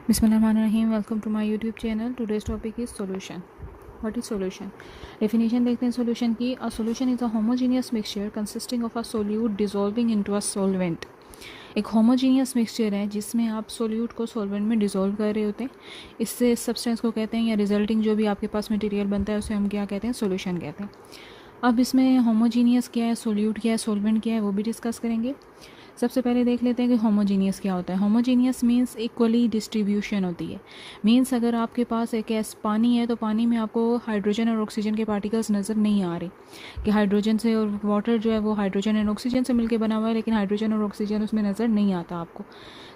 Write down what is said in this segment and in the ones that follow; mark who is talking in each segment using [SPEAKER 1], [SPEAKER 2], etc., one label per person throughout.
[SPEAKER 1] Bismillahirrahmanirrahim. Welcome to my YouTube channel. Today's topic is solution. What is solution? Definition देखते हैं solution की. A solution is a homogeneous mixture consisting of a solute dissolving into a solvent. एक homogeneous mixture है जिसमें आप solute को solvent में dissolve कर रहे होते हैं. इससे इस substance को कहते हैं या resulting जो भी आपके पास material बनता है उसे हम क्या कहते हैं, solution कहते हैं. अब इसमें homogeneous क्या है, solute क्या है, solvent क्या है, वो भी डिस्कस करेंगे. सबसे पहले देख लेते हैं कि होमोजीनियस क्या होता है. होमोजीनियस मींस इक्वली डिस्ट्रीब्यूशन होती है. मींस अगर आपके पास एक ऐसा पानी है तो पानी में आपको हाइड्रोजन और ऑक्सीजन के पार्टिकल्स नज़र नहीं आ रहे कि हाइड्रोजन से, और वाटर जो है वो हाइड्रोजन एंड ऑक्सीजन से मिलकर बना हुआ है, लेकिन हाइड्रोजन और ऑक्सीजन उसमें नज़र नहीं आता आपको.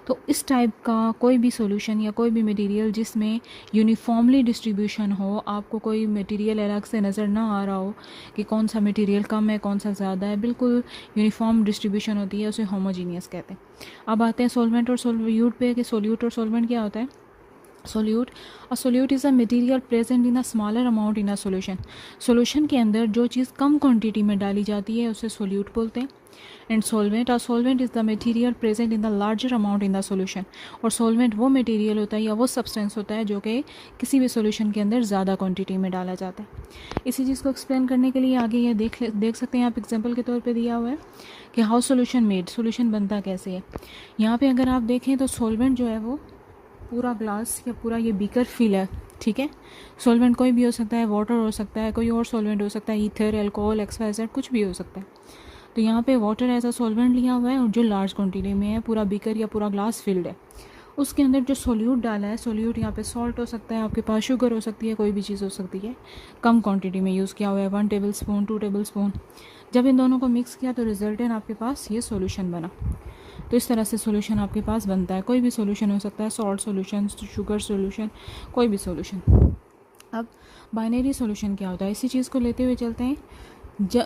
[SPEAKER 1] तो इस टाइप का कोई भी सॉल्यूशन या कोई भी मटेरियल जिसमें यूनिफॉर्मली डिस्ट्रीब्यूशन हो, आपको कोई मटेरियल अलग से नज़र ना आ रहा हो कि कौन सा मटेरियल कम है कौन सा ज़्यादा है, बिल्कुल यूनिफॉर्म डिस्ट्रीब्यूशन होती है, उसे होमोजीनियस कहते हैं. अब आते हैं सॉल्वेंट और सोल्यूट पे कि सोल्यूट और सॉल्वेंट क्या होता है. Solute is a material present in a smaller amount in a solution के अंदर जो चीज़ कम क्वांटिटी में डाली जाती है उसे सोल्यूट बोलते हैं. And solvent is the material present in the larger amount in the solution. और सॉल्वेंट वो मटेरियल होता है या वो सब्सटेंस होता है जो कि किसी भी सोल्यूशन के अंदर ज़्यादा क्वांटिटी में डाला जाता है. इसी चीज़ को एक्सप्लेन करने के लिए आगे ये देख सकते हैं आप, एग्जाम्पल के तौर पे दिया हुआ है कि हाउ सोल्यूशन बनता कैसे है. यहाँ पे अगर आप देखें तो सॉल्वेंट जो है वो पूरा ग्लास या पूरा ये बीकर फिल है. ठीक है, सॉल्वेंट कोई भी हो सकता है, वाटर हो सकता है, कोई और सॉल्वेंट हो सकता है, ईथर, अल्कोहल, XYZ कुछ भी हो सकता है. तो यहाँ पे वाटर एज अ सॉल्वेंट लिया हुआ है और जो लार्ज क्वांटिटी में है, पूरा बीकर या पूरा ग्लास फिल्ड है. उसके अंदर जो सोल्यूट डाला है, सोल्यूट यहाँ पे सॉल्ट हो सकता है, आपके पास शुगर हो सकती है, कोई भी चीज़ हो सकती है, कम क्वांटिटी में यूज़ किया हुआ है, 1 टेबल स्पून 2 टेबल स्पून. जब इन दोनों को मिक्स किया तो रिजल्टेंट आपके पास ये सोल्यूशन बना. तो इस तरह से सोल्यूशन आपके पास बनता है. कोई भी सोल्यूशन हो सकता है, सॉल्ट सोल्यूशन, शुगर सोल्यूशन, कोई भी सोल्यूशन. अब बाइनरी सोल्यूशन क्या होता है, इसी चीज़ को लेते हुए चलते हैं.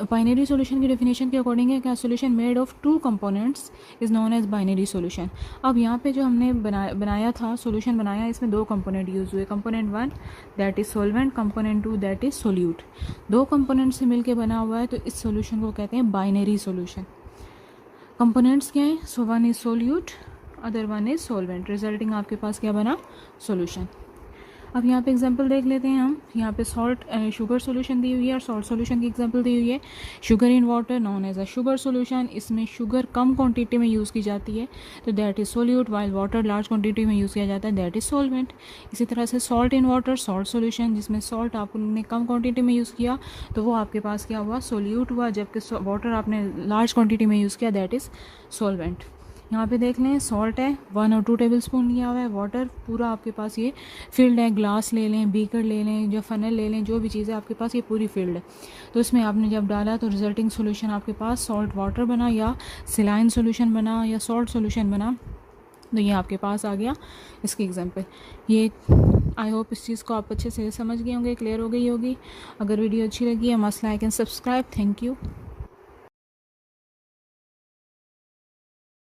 [SPEAKER 1] बाइनरी सोल्यूशन की डेफिनेशन के अकॉर्डिंग है कि solution made of 2 components is known as binary solution. अब यहाँ पे जो हमने बनाया था, सोल्यूशन बनाया, इसमें 2 कंपोनेंट यूज़ हुए. Component 1 that is solvent, component 2 that is solute. 2 component से मिलके बना हुआ है, तो इस सोल्यूशन को कहते हैं बाइनरी सोल्यूशन. कंपोनेंट्स क्या है, so one is solute, other one is solvent, resulting आपके पास क्या बना, सोल्यूशन. अब यहाँ पे एग्जांपल देख लेते हैं हम. यहाँ पे शुगर सोल्यूशन दी हुई है और सॉल्ट सोल्यूशन की एग्जांपल दी हुई है. Sugar in water known as a sugar solution, इसमें शुगर कम क्वांटिटी में यूज़ की जाती है तो that is solute, while water large quantity में यूज़ किया जाता है, दैट इज़ सॉल्वेंट. इसी तरह से salt in water, salt solution, जिसमें सॉल्ट आपने कम क्वांटिटी में यूज़ किया तो वो आपके पास क्या हुआ, सोल्यूट हुआ, जबकि वाटर आपने लार्ज क्वान्टिटी में यूज़ किया, दैट इज़ सॉल्वेंट. यहाँ पे देख लें, सॉल्ट है 1 और 2 टेबल स्पून लिया हुआ है, वाटर पूरा आपके पास ये फील्ड है, ग्लास ले लें, बीकर ले लें, जो फनल ले लें, जो भी चीज़ है आपके पास ये पूरी फील्ड है. तो इसमें आपने जब डाला तो रिजल्टिंग सोल्यूशन आपके पास सॉल्ट वाटर बना, या सिलाइन सोल्यूशन बना, या सॉल्ट सोल्यूशन बना. तो ये आपके पास आ गया इसकी एग्जांपल. ये आई होप इस चीज़ को आप अच्छे से समझ गए होंगे, क्लियर हो गई होगी. अगर वीडियो अच्छी लगी है, must like and subscribe. Thank you.